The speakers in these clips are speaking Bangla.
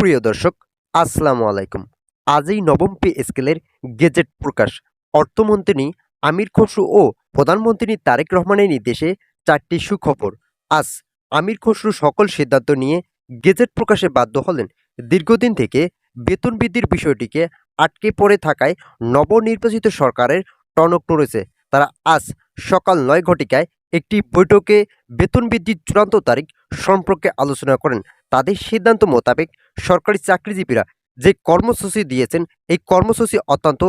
সুপ্রিয় দর্শক, আসসালামু আলাইকুম। আজই নবম পে স্কেলের গেজেট প্রকাশ। অর্থমন্ত্রী আমির খসরু ও প্রধানমন্ত্রী তারেক রহমানের নির্দেশে 4টি সুখবর। আজ আমির খসরু সকল সিদ্ধান্ত নিয়ে গেজেট প্রকাশে বাধ্য হলেন। দীর্ঘদিন থেকে বেতন বৃদ্ধির বিষয়টিকে আটকে পড়ে থাকায় নবনির্বাচিত সরকারের টনক নড়েছে। তারা আজ সকাল 9 ঘটিকায় একটি বৈঠকে বেতন বৃদ্ধির চূড়ান্ত তারিখ সম্পর্কে আলোচনা করেন। তাদের সিদ্ধান্ত মোতাবেক সরকারি চাকরিজীবীরা যে কর্মসূচি দিয়েছেন, এই কর্মসূচি অত্যন্ত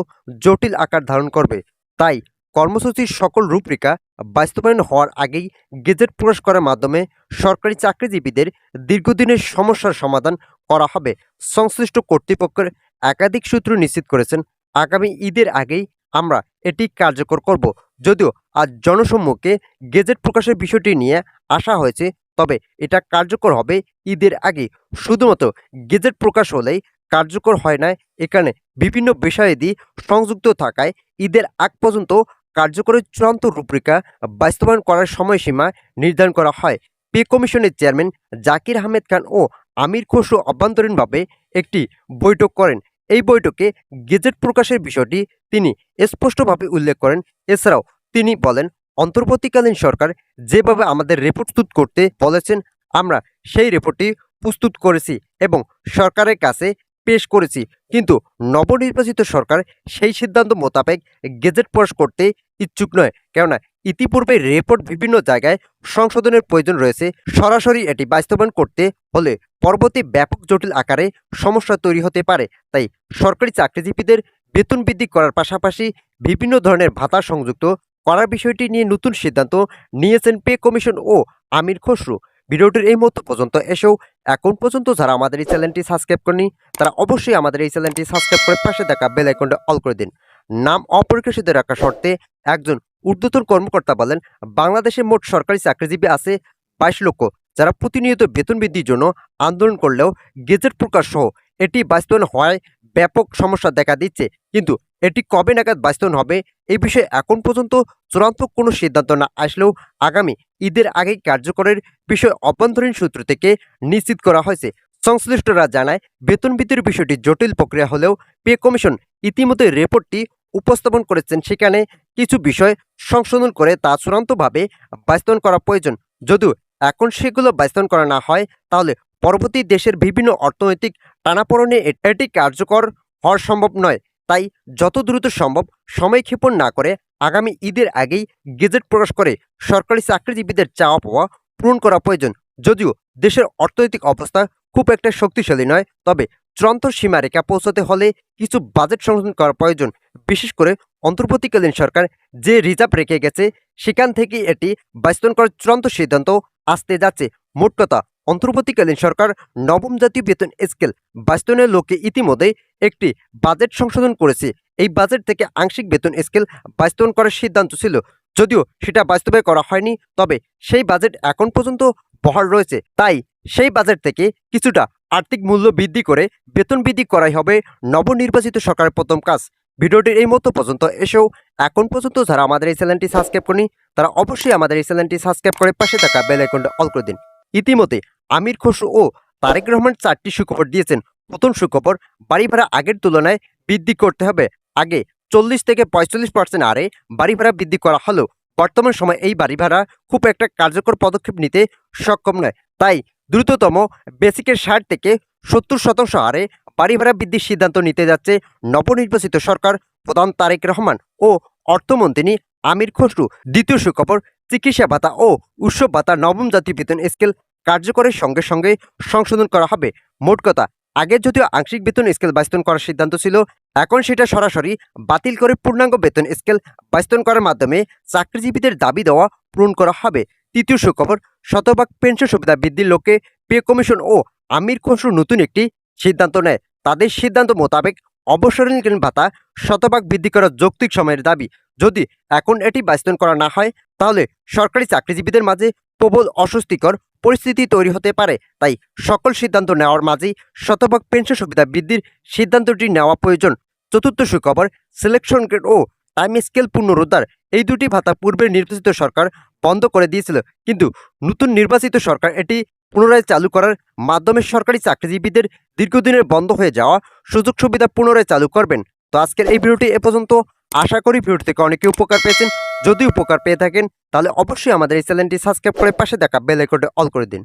জটিল আকার ধারণ করবে। তাই কর্মসূচির সকল রূপরেখা বাস্তবায়ন হওয়ার আগেই গেজেট প্রকাশ করার মাধ্যমে সরকারি চাকরিজীবীদের দীর্ঘদিনের সমস্যার সমাধান করা হবে। সংশ্লিষ্ট কর্তৃপক্ষের একাধিক সূত্র নিশ্চিত করেছেন, আগামী ঈদের আগেই আমরা এটি কার্যকর করব। যদিও আজ জনসম্মুখে গেজেট প্রকাশের বিষয়টি নিয়ে আসা হয়েছে, তবে এটা কার্যকর হবে ঈদের আগে। শুধুমাত্র গেজেট প্রকাশ হলেই কার্যকর হয় না, এখানে বিভিন্ন বিষয়াদি সংযুক্ত থাকায় ঈদের আগ পর্যন্ত কার্যকরের চূড়ান্ত রূপরেখা বাস্তবায়ন করার সময়সীমা নির্ধারণ করা হয়। পে কমিশনের চেয়ারম্যান জাকির আহমেদ খান ও আমির খসরু অভ্যন্তরীণভাবে একটি বৈঠক করেন। এই বৈঠকে গেজেট প্রকাশের বিষয়টি তিনি স্পষ্টভাবে উল্লেখ করেন। এছাড়াও তিনি বলেন, অন্তর্বর্তীকালীন সরকার যেভাবে আমাদের রিপোর্ট প্রস্তুত করতে বলেছেন, আমরা সেই রিপোর্টটি প্রস্তুত করেছি এবং সরকারের কাছে পেশ করেছি। কিন্তু নবনির্বাচিত সরকার সেই সিদ্ধান্ত মোতাবেক গেজেট প্রকাশ করতে ইচ্ছুক নয়, কেননা ইতিপূর্বে রিপোর্ট বিভিন্ন জায়গায় সংশোধনের প্রয়োজন রয়েছে। সরাসরি এটি বাস্তবায়ন করতে হলে পরবর্তী ব্যাপক জটিল আকারে সমস্যা তৈরি হতে পারে। তাই সরকারি চাকরিজীবীদের বেতন বৃদ্ধি করার পাশাপাশি বিভিন্ন ধরনের ভাতা সংযুক্ত করার বিষয়টি নিয়ে নতুন সিদ্ধান্ত নিয়েছেন পে কমিশন ও আমির খসরু। ভিডিওটির এই মুহূর্ত পর্যন্ত এসেও এখন পর্যন্ত যারা আমাদের এই চ্যানেলটি সাবস্ক্রাইব করেনি, তারা অবশ্যই আমাদের এই চ্যানেলটি সাবস্ক্রাইব করে পাশে থাকা বেল আইকনটা অল করে দিন। নাম অপ্রকাশিত রাখার শর্তে একজন ঊর্ধ্বতন কর্মকর্তা বলেন, বাংলাদেশে মোট সরকারি চাকরিজীবী আছে 22 লক্ষ, যারা প্রতিনিয়ত বেতন বৃদ্ধির জন্য আন্দোলন করলেও গেজেট প্রকাশ সহ এটি বাস্তবায়ন হওয়ায় ব্যাপক সমস্যা দেখা দিচ্ছে। কিন্তু এটি কবে নাগাদ বাস্তবায়ন হবে, এই বিষয়ে এখন পর্যন্ত চূড়ান্ত কোনো সিদ্ধান্ত না আসলেও আগামী ঈদের আগেই কার্যকরের বিষয় অভ্যন্তরীণ সূত্র থেকে নিশ্চিত করা হয়েছে। সংশ্লিষ্টরা জানায়, বেতন বৃদ্ধির বিষয়টি জটিল প্রক্রিয়া হলেও পে কমিশন ইতিমধ্যে রিপোর্টটি উপস্থাপন করেছেন। সেখানে কিছু বিষয় সংশোধন করে তা চূড়ান্তভাবে বাস্তবায়ন করা প্রয়োজন। যদিও এখন সেগুলো বাস্তবায়ন করা না হয়, তাহলে পরবর্তী দেশের বিভিন্ন অর্থনৈতিক টানাপোড়েনে এটি কার্যকর হওয়া সম্ভব নয়। তাই যত দ্রুত সম্ভব সময়ক্ষেপণ না করে আগামী ঈদের আগেই গেজেট প্রকাশ করে সরকারি চাকরিজীবীদের চাওয়া পাওয়া পূরণ করা প্রয়োজন। যদিও দেশের অর্থনৈতিক অবস্থা খুব একটা শক্তিশালী নয়, তবে চূড়ান্ত সীমারেখা পৌঁছাতে হলে কিছু বাজেট সংশোধন করা প্রয়োজন। বিশেষ করে অন্তর্বর্তীকালীন সরকার যে রিজার্ভ রেখে গেছে, সেখান থেকে এটি বাস্তবায়ন করার চূড়ান্ত সিদ্ধান্ত আসতে যাচ্ছে। মোট কথা, অন্তর্বর্তীকালীন সরকার নবম জাতীয় বেতন স্কেল বাস্তবায়নের লক্ষ্যে ইতিমধ্যে একটি বাজেট সংশোধন করেছে। এই বাজেট থেকে আংশিক বেতন স্কেল বাস্তবায়ন করার সিদ্ধান্ত ছিল, যদিও সেটা বাস্তবায়ন করা হয়নি। তবে সেই বাজেট এখন পর্যন্ত বহাল রয়েছে। তাই সেই বাজেট থেকে কিছুটা আর্থিক মূল্য বৃদ্ধি করে বেতন বৃদ্ধি করাই হবে নবনির্বাচিত সরকারের প্রথম কাজ। ভিডিওটির এই মতো পর্যন্ত এসেও এখন পর্যন্ত যারা আমাদের এই চ্যানেলটি সাবস্ক্রাইব করেনি, তারা অবশ্যই আমাদের এই চ্যানেলটি সাবস্ক্রাইব করে পাশে থাকা বেল আইকনটা অল করে দিন। ইতিমধ্যে আমির খসরু ও তারেক রহমান 4টি সুখবর দিয়েছেন। প্রথম সুখবর, বাড়ি ভাড়া আগের তুলনায় বৃদ্ধি করতে হবে। আগে 40 থেকে 45% হারে বাড়ি ভাড়া বৃদ্ধি করা হলেও বর্তমান সময়ে এই বাড়ি ভাড়া খুব একটা কার্যকর পদক্ষেপ নিতে সক্ষম নয়। তাই দ্রুততম বেসিকের 60 থেকে 70% হারে বাড়ি ভাড়া বৃদ্ধির সিদ্ধান্ত নিতে যাচ্ছে নবনির্বাচিত সরকার প্রধান তারেক রহমান ও অর্থমন্ত্রী আমির খসরু। দ্বিতীয় সুখবর, চিকিৎসা ভাতা ও উৎসব ভাতা নবম জাতীয় বেতন স্কেল কার্যকরের সঙ্গে সঙ্গে সংশোধন করা হবে। মোট কথা, আগে যদিও আংশিক বেতন স্কেল বাস্তবায়ন করার সিদ্ধান্ত ছিল, এখন সেটা সরাসরি বাতিল করে পূর্ণাঙ্গ বেতন স্কেল বাস্তবায়ন করার মাধ্যমে চাকরিজীবীদের দাবি দেওয়া পূরণ করা হবে। তৃতীয় সুখবর, শতভাগ পেনশন সুবিধা বৃদ্ধির লক্ষ্যে পে কমিশন ও আমির খসরু নতুন একটি সিদ্ধান্ত নেয়। তাদের সিদ্ধান্ত মোতাবেক অবসরকালীন ভাতা শতভাগ বৃদ্ধি করার যৌক্তিক সময়ের দাবি। যদি এখন এটি বাস্তবায়ন করা না হয়, তাহলে সরকারি চাকরিজীবীদের মাঝে প্রবল অস্বস্তিকর পরিস্থিতি তৈরি হতে পারে। তাই সকল সিদ্ধান্ত নেওয়ার মাঝেই শতভাগ পেনশন সুবিধা বৃদ্ধির সিদ্ধান্তটি নেওয়া প্রয়োজন। চতুর্থ সুখবর, সিলেকশন গ্রেড ও টাইম স্কেল পুনরুদ্ধার। এই দুটি ভাতা পূর্বের নির্বাচিত সরকার বন্ধ করে দিয়েছিল, কিন্তু নতুন নির্বাচিত সরকার এটি পুনরায় চালু করার মাধ্যমে সরকারি চাকরিজীবীদের দীর্ঘদিনের বন্ধ হয়ে যাওয়া সুযোগ সুবিধা পুনরায় চালু করবেন। তো আজকের এই ভিডিওটি এ পর্যন্ত। আশা করি ভিডিও থেকে অনেকে উপকার পেয়েছেন। যদি উপকার পেয়ে থাকেন তাহলে অবশ্যই আমাদের এই চ্যানেলটি সাবস্ক্রাইব করে পাশে দেখা বেল আইকনটি অল করে দিন।